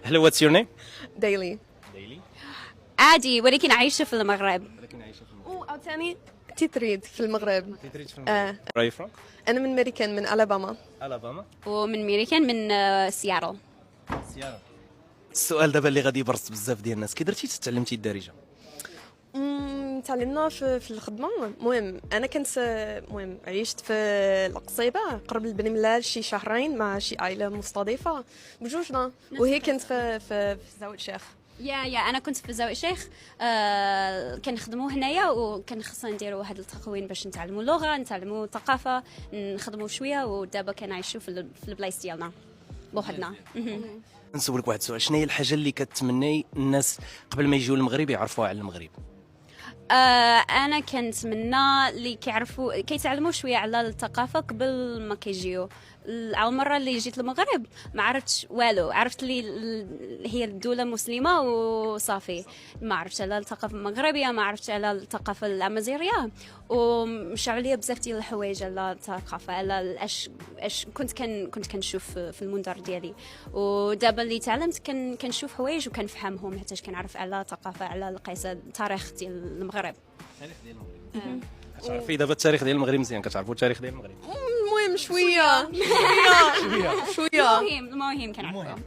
Hello, what's your name? ديلي. Daily. عادي ولكن عايشة في المغرب. ولكن عايشة في المغرب. أو ثاني تريد في المغرب. تدريج في المغرب. Where are you from? أنا من أمريكان من ألاباما. Alabama. ومن ميريكان من سيارل. سيارة. السؤال دابا اللي غادي يبرز بزاف ديال الناس، كي درتي تعلمتي الدارجة؟ تعلمنا في الخدمة. المهم أنا كنت عيشت في القصيبة قرب البني ملال شي شهرين مع شي عائلة مستضيفة بجوجنا، وهي كنت في زاوية الشيخ. يا انا كنت في زاوية الشيخ. كنخدموا هنايا وكان خصنا نديروا واحد التكوين باش نتعلموا اللغة، نتعلموا الثقافة، نخدموا شوية، ودابا كنعيشوا في البلايص ديالنا بوحدنا. نسولك واحد السؤال، شنو هي الحاجة اللي كتمني الناس قبل ما يجيو للمغرب يعرفوها على المغرب؟ انا كنتمنى اللي كيتعلموا شويه على الثقافه قبل ما كيجيو. اول مره اللي جيت للمغرب ما عرفتش والو، عرفت لي هي الدوله مسلمه وصافي. ما عرفتش على الثقافه المغربيه، ما عرفتش على الثقافه الامازيغيه، ومشاو لي بزاف ديال الحوايج على الثقافه، على اش كنت كنشوف في المنظر ديالي. ودابا اللي تعلمت كنشوف حوايج وكنفهمهم، حتى كنعرف على الثقافه، على القيس التاريخ ديال المغرب. التاريخ ديال المغرب. كتعرفي دابا التاريخ ديال المغرب مزيان، كتعرفوا التاريخ ديال المغرب؟ المهم شوية المهم كنعرفهم.